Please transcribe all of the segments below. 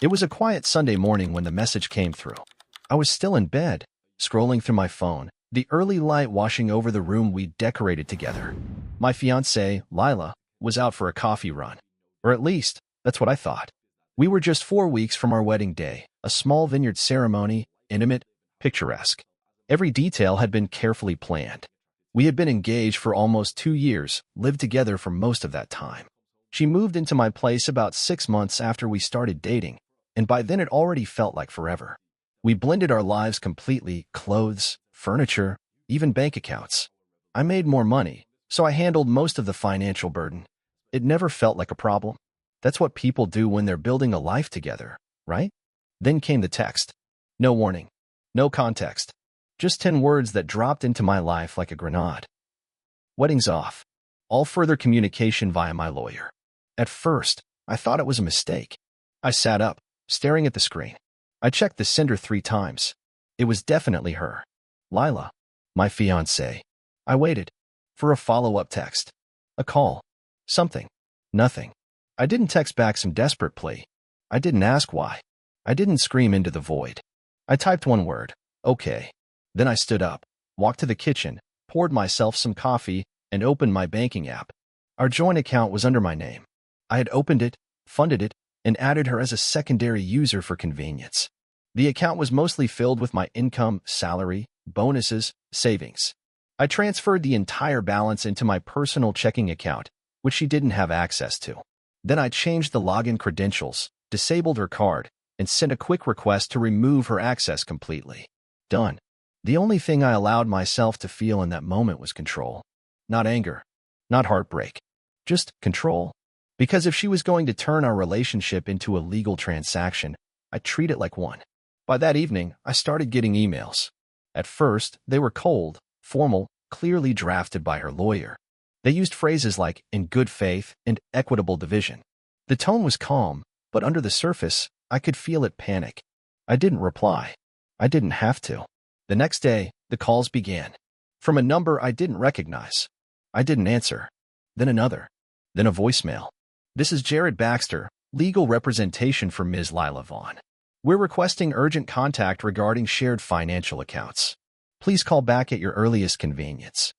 It was a quiet Sunday morning when the message came through. I was still in bed, scrolling through my phone, the early light washing over the room we decorated together. My fiancée, Lila, was out for a coffee run. Or at least, that's what I thought. We were just 4 weeks from our wedding day, a small vineyard ceremony, intimate, picturesque. Every detail had been carefully planned. We had been engaged for almost 2 years, lived together for most of that time. She moved into my place about 6 months after we started dating, and by then it already felt like forever. We blended our lives completely, clothes, furniture, even bank accounts. I made more money, so I handled most of the financial burden. It never felt like a problem. That's what people do when they're building a life together, right? Then came the text. No warning. No context. Just 10 words that dropped into my life like a grenade. Wedding's off. All further communication via my lawyer. At first, I thought it was a mistake. I sat up, staring at the screen. I checked the sender 3 times. It was definitely her. Lila, my fiancée. I waited. For a follow-up text. A call. Something. Nothing. I didn't text back some desperate plea. I didn't ask why. I didn't scream into the void. I typed one word. Okay. Then I stood up, walked to the kitchen, poured myself some coffee, and opened my banking app. Our joint account was under my name. I had opened it, funded it, and added her as a secondary user for convenience. The account was mostly filled with my income, salary, bonuses, savings. I transferred the entire balance into my personal checking account, which she didn't have access to. Then I changed the login credentials, disabled her card, and sent a quick request to remove her access completely. Done. The only thing I allowed myself to feel in that moment was control. Not anger. Not heartbreak. Just control. Because if she was going to turn our relationship into a legal transaction, I'd treat it like one. By that evening, I started getting emails. At first, they were cold, formal, clearly drafted by her lawyer. They used phrases like "in good faith" and "equitable division." The tone was calm, but under the surface, I could feel it panic. I didn't reply. I didn't have to. The next day, the calls began. From a number I didn't recognize. I didn't answer. Then another. Then a voicemail. This is Jared Baxter, legal representation for Ms. Lila Vaughn. We're requesting urgent contact regarding shared financial accounts. Please call back at your earliest convenience.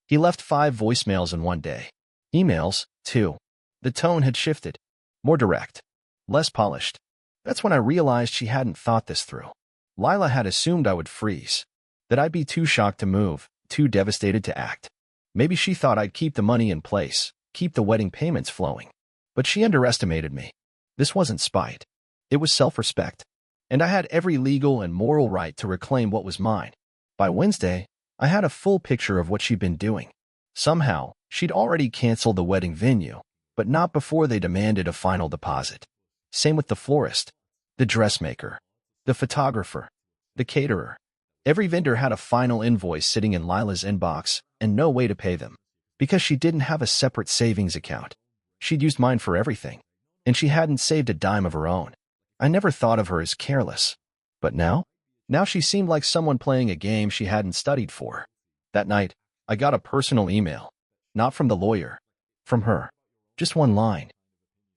He left 5 voicemails in one day. Emails, too. The tone had shifted. More direct. Less polished. That's when I realized she hadn't thought this through. Lila had assumed I would freeze. That I'd be too shocked to move, too devastated to act. Maybe she thought I'd keep the money in place, keep the wedding payments flowing. But she underestimated me. This wasn't spite. It was self-respect. And I had every legal and moral right to reclaim what was mine. By Wednesday, I had a full picture of what she'd been doing. Somehow, she'd already canceled the wedding venue, but not before they demanded a final deposit. Same with the florist, the dressmaker, the photographer, the caterer. Every vendor had a final invoice sitting in Lila's inbox and no way to pay them. Because she didn't have a separate savings account. She'd used mine for everything, and she hadn't saved a dime of her own. I never thought of her as careless. But now? Now she seemed like someone playing a game she hadn't studied for. That night, I got a personal email. Not from the lawyer. From her. Just one line.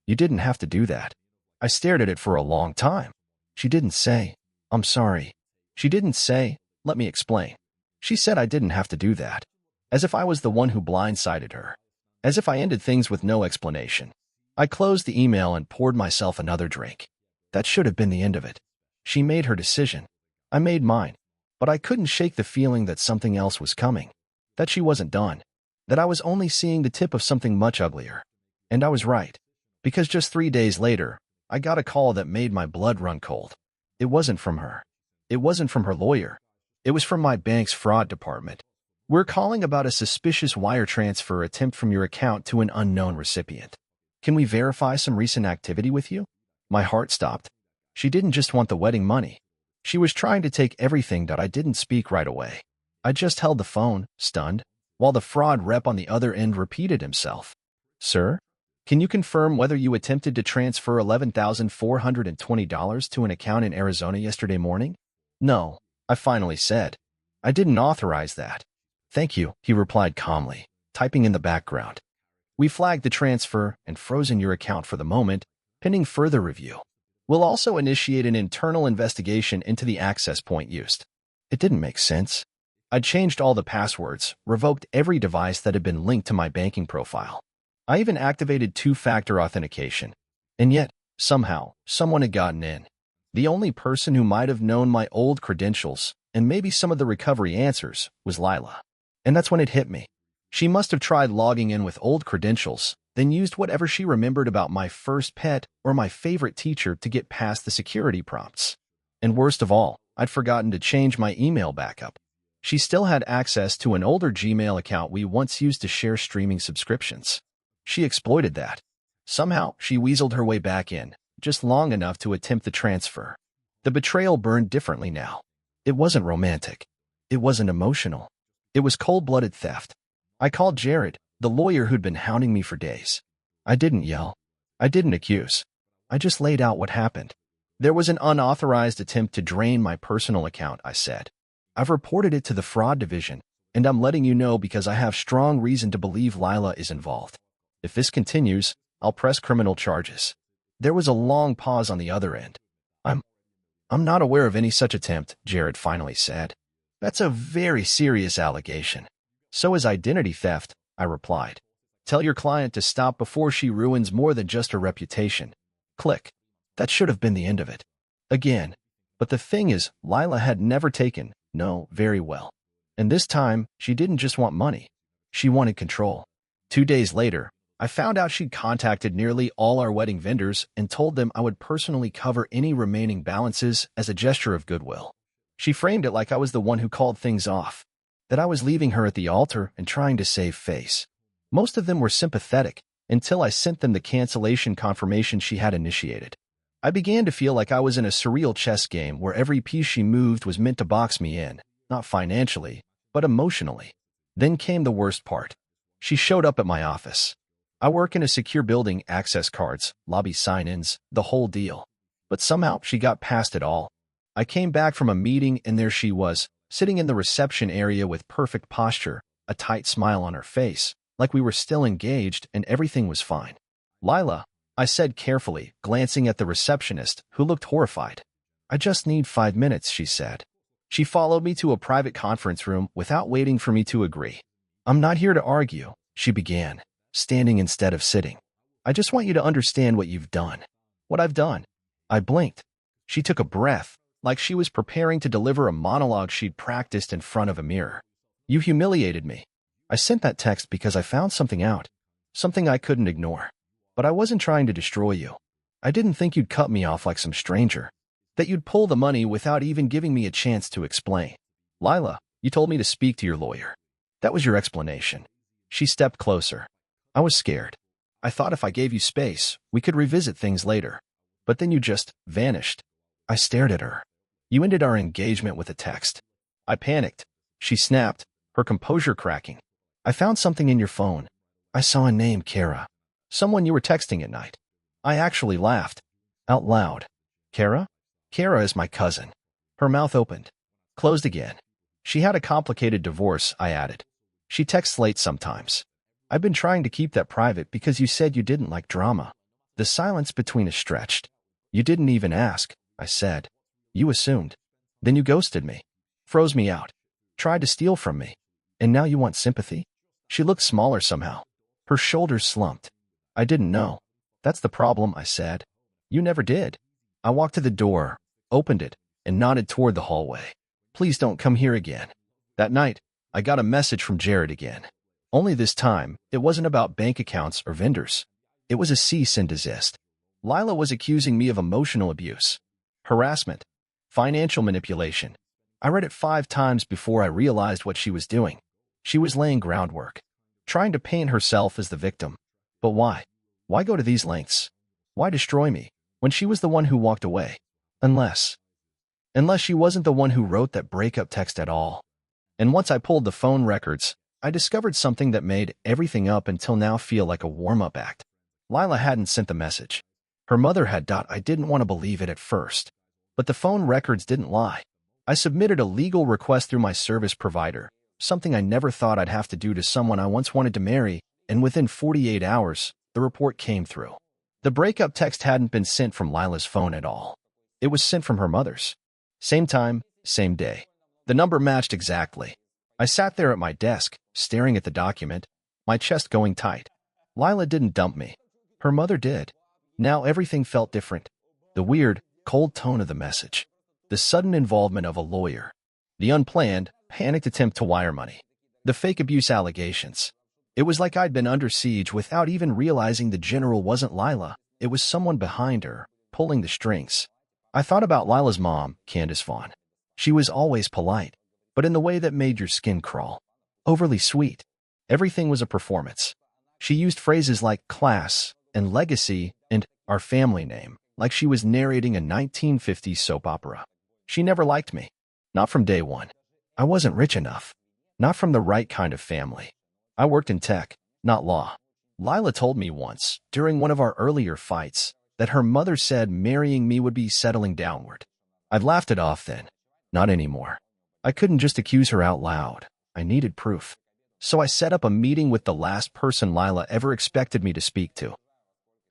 You didn't have to do that. I stared at it for a long time. She didn't say, "I'm sorry." She didn't say, "Let me explain." She said I didn't have to do that. As if I was the one who blindsided her. As if I ended things with no explanation. I closed the email and poured myself another drink. That should have been the end of it. She made her decision. I made mine. But I couldn't shake the feeling that something else was coming. That she wasn't done. That I was only seeing the tip of something much uglier. And I was right. Because just 3 days later, I got a call that made my blood run cold. It wasn't from her. It wasn't from her lawyer. It was from my bank's fraud department. We're calling about a suspicious wire transfer attempt from your account to an unknown recipient. Can we verify some recent activity with you? My heart stopped. She didn't just want the wedding money. She was trying to take everything that I didn't speak right away. I just held the phone, stunned, while the fraud rep on the other end repeated himself. Sir? Can you confirm whether you attempted to transfer $11,420 to an account in Arizona yesterday morning? No, I finally said. I didn't authorize that. Thank you, he replied calmly, typing in the background. We flagged the transfer and frozen your account for the moment, pending further review. We'll also initiate an internal investigation into the access point used. It didn't make sense. I'd changed all the passwords, revoked every device that had been linked to my banking profile. I even activated two-factor authentication. And yet, somehow, someone had gotten in. The only person who might have known my old credentials, and maybe some of the recovery answers, was Lila. And that's when it hit me. She must have tried logging in with old credentials, then used whatever she remembered about my first pet or my favorite teacher to get past the security prompts. And worst of all, I'd forgotten to change my email backup. She still had access to an older Gmail account we once used to share streaming subscriptions. She exploited that. Somehow, she weaseled her way back in, just long enough to attempt the transfer. The betrayal burned differently now. It wasn't romantic. It wasn't emotional. It was cold-blooded theft. I called Jared, the lawyer who'd been hounding me for days. I didn't yell. I didn't accuse. I just laid out what happened. There was an unauthorized attempt to drain my personal account, I said. I've reported it to the fraud division, and I'm letting you know because I have strong reason to believe Lila is involved. If this continues, I'll press criminal charges. There was a long pause on the other end. I'm not aware of any such attempt, Jared finally said. That's a very serious allegation. So is identity theft, I replied. Tell your client to stop before she ruins more than just her reputation. Click. That should have been the end of it. Again. But the thing is, Lila had never taken no very well. And this time, she didn't just want money. She wanted control. 2 days later, I found out she'd contacted nearly all our wedding vendors and told them I would personally cover any remaining balances as a gesture of goodwill. She framed it like I was the one who called things off, that I was leaving her at the altar and trying to save face. Most of them were sympathetic until I sent them the cancellation confirmation she had initiated. I began to feel like I was in a surreal chess game where every piece she moved was meant to box me in, not financially, but emotionally. Then came the worst part. She showed up at my office. I work in a secure building, access cards, lobby sign-ins, the whole deal. But somehow she got past it all. I came back from a meeting and there she was, sitting in the reception area with perfect posture, a tight smile on her face, like we were still engaged and everything was fine. Lila, I said carefully, glancing at the receptionist, who looked horrified. I just need 5 minutes, she said. She followed me to a private conference room without waiting for me to agree. I'm not here to argue, she began, standing instead of sitting. I just want you to understand what you've done. What I've done. I blinked. She took a breath, like she was preparing to deliver a monologue she'd practiced in front of a mirror. You humiliated me. I sent that text because I found something out. Something I couldn't ignore. But I wasn't trying to destroy you. I didn't think you'd cut me off like some stranger. That you'd pull the money without even giving me a chance to explain. Lila, you told me to speak to your lawyer. That was your explanation. She stepped closer. I was scared. I thought if I gave you space, we could revisit things later. But then you just vanished. I stared at her. You ended our engagement with a text. I panicked. She snapped, her composure cracking. I found something in your phone. I saw a name, Kara. Someone you were texting at night. I actually laughed. Out loud. Kara? Kara is my cousin. Her mouth opened. Closed again. She had a complicated divorce, I added. She texts late sometimes. I've been trying to keep that private because you said you didn't like drama. The silence between us stretched. You didn't even ask, I said. You assumed. Then you ghosted me. Froze me out. Tried to steal from me. And now you want sympathy? She looked smaller somehow. Her shoulders slumped. I didn't know. That's the problem, I said. You never did. I walked to the door, opened it, and nodded toward the hallway. Please don't come here again. That night, I got a message from Jared again. Only this time, it wasn't about bank accounts or vendors. It was a cease and desist. Lila was accusing me of emotional abuse, harassment, financial manipulation. I read it 5 times before I realized what she was doing. She was laying groundwork, trying to paint herself as the victim. But why? Why go to these lengths? Why destroy me when she was the one who walked away? Unless she wasn't the one who wrote that breakup text at all. And once I pulled the phone records, I discovered something that made everything up until now feel like a warm-up act. Lila hadn't sent the message. Her mother had. I didn't want to believe it at first. But the phone records didn't lie. I submitted a legal request through my service provider, something I never thought I'd have to do to someone I once wanted to marry, and within 48 hours, the report came through. The breakup text hadn't been sent from Lila's phone at all. It was sent from her mother's. Same time, same day. The number matched exactly. I sat there at my desk, staring at the document, my chest going tight. Lila didn't dump me. Her mother did. Now everything felt different. The weird, cold tone of the message. The sudden involvement of a lawyer. The unplanned, panicked attempt to wire money. The fake abuse allegations. It was like I'd been under siege without even realizing the general wasn't Lila. It was someone behind her, pulling the strings. I thought about Lila's mom, Candace Vaughn. She was always polite, but in the way that made your skin crawl. Overly sweet. Everything was a performance. She used phrases like class and legacy and our family name, like she was narrating a 1950s soap opera. She never liked me. Not from day one. I wasn't rich enough. Not from the right kind of family. I worked in tech, not law. Lila told me once, during one of our earlier fights, that her mother said marrying me would be settling downward. I'd laughed it off then. Not anymore. I couldn't just accuse her out loud. I needed proof. So I set up a meeting with the last person Lila ever expected me to speak to.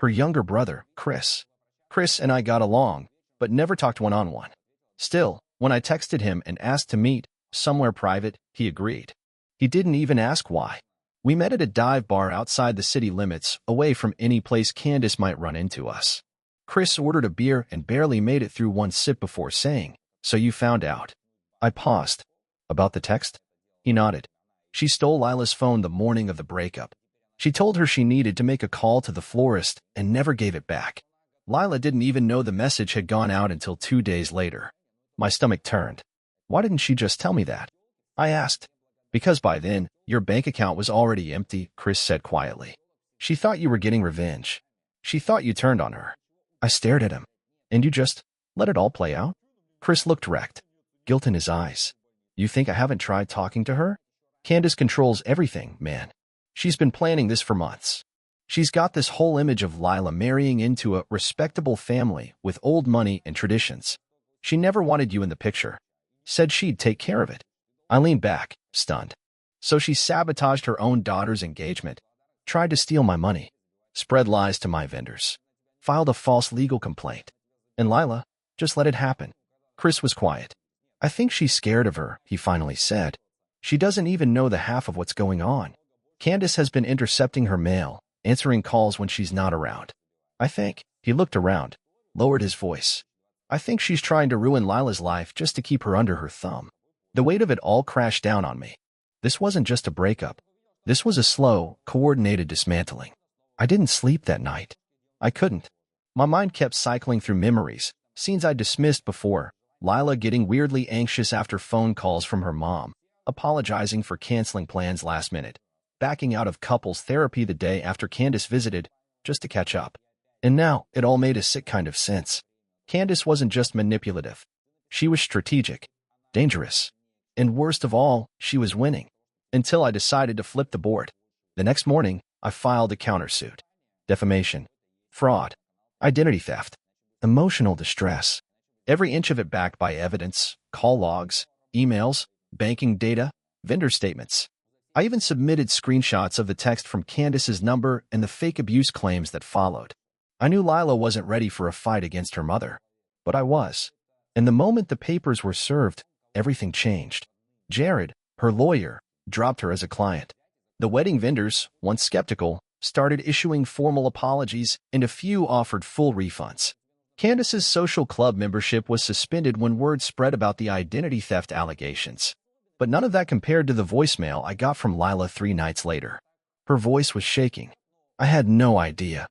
Her younger brother, Chris. Chris and I got along, but never talked one-on-one. Still, when I texted him and asked to meet, somewhere private, he agreed. He didn't even ask why. We met at a dive bar outside the city limits, away from any place Candace might run into us. Chris ordered a beer and barely made it through one sip before saying, "So you found out." I paused. "About the text?" He nodded. She stole Lila's phone the morning of the breakup. She told her she needed to make a call to the florist and never gave it back. Lila didn't even know the message had gone out until 2 days later. My stomach turned. Why didn't she just tell me that? I asked. Because by then, your bank account was already empty, Chris said quietly. She thought you were getting revenge. She thought you turned on her. I stared at him. And you just let it all play out? Chris looked wrecked. Guilt in his eyes. You think I haven't tried talking to her? Candace controls everything, man. She's been planning this for months. She's got this whole image of Lila marrying into a respectable family with old money and traditions. She never wanted you in the picture. Said she'd take care of it. I leaned back, stunned. So she sabotaged her own daughter's engagement, tried to steal my money, spread lies to my vendors, filed a false legal complaint. And Lila just let it happen. Chris was quiet. I think she's scared of her, he finally said. She doesn't even know the half of what's going on. Candace has been intercepting her mail, answering calls when she's not around. I think, he looked around, lowered his voice. I think she's trying to ruin Lila's life just to keep her under her thumb. The weight of it all crashed down on me. This wasn't just a breakup. This was a slow, coordinated dismantling. I didn't sleep that night. I couldn't. My mind kept cycling through memories, scenes I dismissed before, Lila getting weirdly anxious after phone calls from her mom, apologizing for canceling plans last minute, backing out of couples therapy the day after Candace visited, just to catch up. And now, it all made a sick kind of sense. Candace wasn't just manipulative. She was strategic, dangerous. And worst of all, she was winning. Until I decided to flip the board. The next morning, I filed a countersuit. Defamation. Fraud. Identity theft. Emotional distress. Every inch of it backed by evidence, call logs, emails, banking data, vendor statements. I even submitted screenshots of the text from Candace's number and the fake abuse claims that followed. I knew Lila wasn't ready for a fight against her mother. But I was. And the moment the papers were served, everything changed. Jared, her lawyer, dropped her as a client. The wedding vendors, once skeptical, started issuing formal apologies and a few offered full refunds. Candace's social club membership was suspended when word spread about the identity theft allegations. But none of that compared to the voicemail I got from Lila 3 nights later. Her voice was shaking. I had no idea.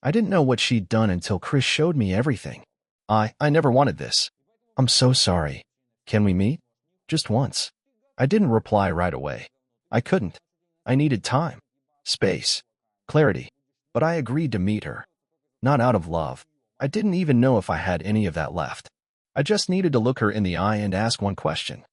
I didn't know what she'd done until Chris showed me everything. I never wanted this. I'm so sorry. Can we meet? Just once. I didn't reply right away. I couldn't. I needed time, space, clarity. But I agreed to meet her. Not out of love. I didn't even know if I had any of that left. I just needed to look her in the eye and ask one question.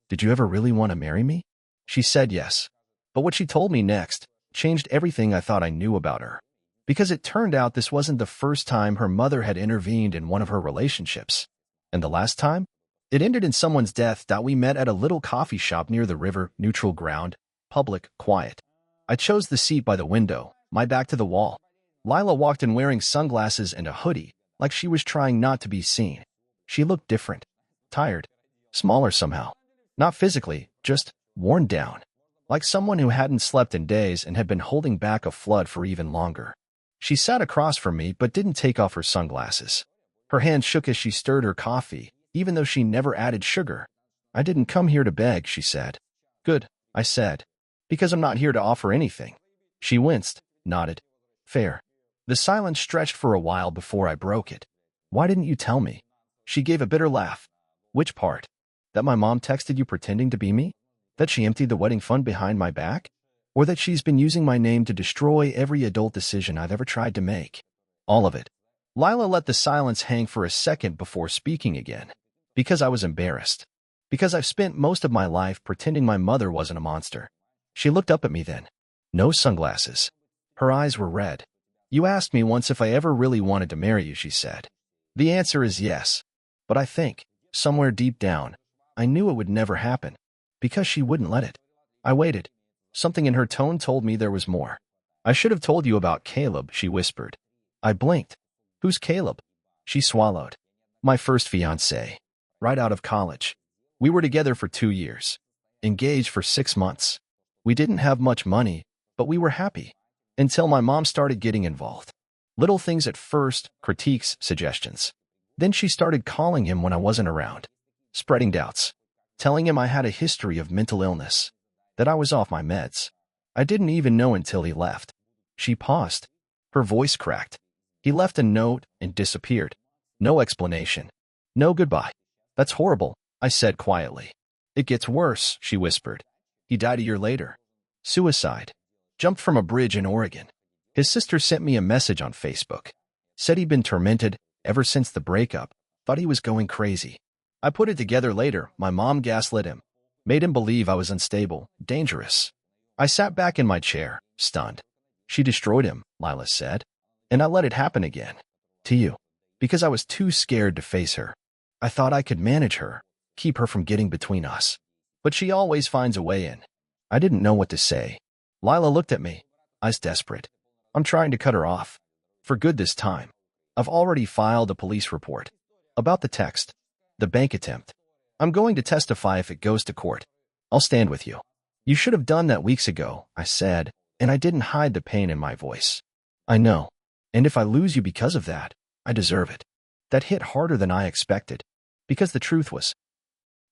Did you ever really want to marry me? She said yes. But what she told me next changed everything I thought I knew about her. Because it turned out this wasn't the first time her mother had intervened in one of her relationships. And the last time? It ended in someone's death that we met at a little coffee shop near the river, neutral ground, public, quiet. I chose the seat by the window, my back to the wall. Lila walked in wearing sunglasses and a hoodie, like she was trying not to be seen. She looked different, tired, smaller somehow. Not physically, just worn down. Like someone who hadn't slept in days and had been holding back a flood for even longer. She sat across from me but didn't take off her sunglasses. Her hand shook as she stirred her coffee, even though she never added sugar. "I didn't come here to beg," she said. "Good," I said. "Because I'm not here to offer anything." She winced, nodded. "Fair." The silence stretched for a while before I broke it. "Why didn't you tell me?" She gave a bitter laugh. "Which part? That my mom texted you pretending to be me? That she emptied the wedding fund behind my back? Or that she's been using my name to destroy every adult decision I've ever tried to make?" "All of it." Lila let the silence hang for a second before speaking again. "Because I was embarrassed. Because I've spent most of my life pretending my mother wasn't a monster." She looked up at me then. No sunglasses. Her eyes were red. "You asked me once if I ever really wanted to marry you," she said. "The answer is yes. But I think, somewhere deep down, I knew it would never happen. Because she wouldn't let it." I waited. Something in her tone told me there was more. "I should have told you about Caleb," she whispered. I blinked. "Who's Caleb?" She swallowed. "My first fiancé. Right out of college. We were together for 2 years. Engaged for 6 months. We didn't have much money, but we were happy. Until my mom started getting involved. Little things at first, critiques, suggestions. Then she started calling him when I wasn't around. Spreading doubts. Telling him I had a history of mental illness. That I was off my meds. I didn't even know until he left." She paused. Her voice cracked. "He left a note and disappeared. No explanation. No goodbye." "That's horrible," I said quietly. "It gets worse," she whispered. "He died a year later. Suicide. Jumped from a bridge in Oregon. His sister sent me a message on Facebook. Said he'd been tormented ever since the breakup. Thought he was going crazy. I put it together later. My mom gaslit him. Made him believe I was unstable, dangerous." I sat back in my chair, stunned. "She destroyed him," Lila said. "And I let it happen again. To you. Because I was too scared to face her. I thought I could manage her, keep her from getting between us. But she always finds a way in." I didn't know what to say. Lila looked at me, eyes desperate. "I'm trying to cut her off. For good this time. I've already filed a police report. About the text. The bank attempt. I'm going to testify if it goes to court. I'll stand with you." "You should have done that weeks ago," I said, and I didn't hide the pain in my voice. "I know. And if I lose you because of that, I deserve it." That hit harder than I expected. Because the truth was,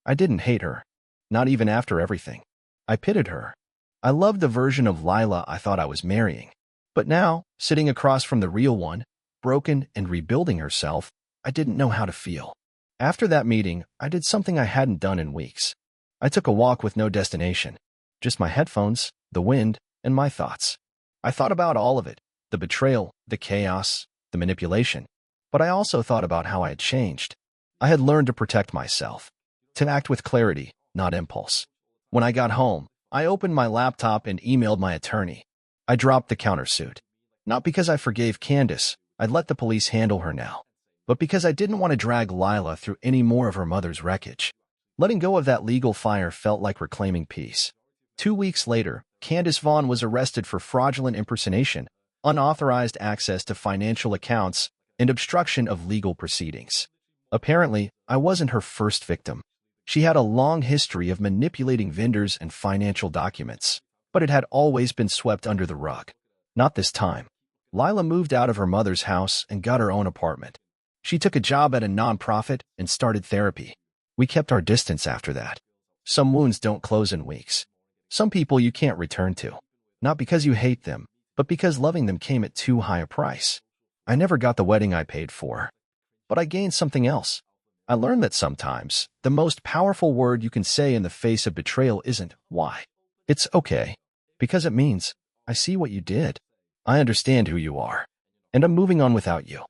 I didn't hate her. Not even after everything. I pitied her. I loved the version of Lila I thought I was marrying. But now, sitting across from the real one, broken and rebuilding herself, I didn't know how to feel. After that meeting, I did something I hadn't done in weeks. I took a walk with no destination. Just my headphones, the wind, and my thoughts. I thought about all of it, the betrayal, the chaos, the manipulation. But I also thought about how I had changed. I had learned to protect myself. To act with clarity, not impulse. When I got home, I opened my laptop and emailed my attorney. I dropped the countersuit. Not because I forgave Candace, I'd let the police handle her now. But because I didn't want to drag Lila through any more of her mother's wreckage. Letting go of that legal fire felt like reclaiming peace. 2 weeks later, Candace Vaughn was arrested for fraudulent impersonation, unauthorized access to financial accounts, and obstruction of legal proceedings. Apparently, I wasn't her first victim. She had a long history of manipulating vendors and financial documents, but it had always been swept under the rug. Not this time. Lila moved out of her mother's house and got her own apartment. She took a job at a nonprofit and started therapy. We kept our distance after that. Some wounds don't close in weeks. Some people you can't return to. Not because you hate them, but because loving them came at too high a price. I never got the wedding I paid for. But I gained something else. I learned that sometimes the most powerful word you can say in the face of betrayal isn't why. It's okay. Because it means, I see what you did. I understand who you are. And I'm moving on without you.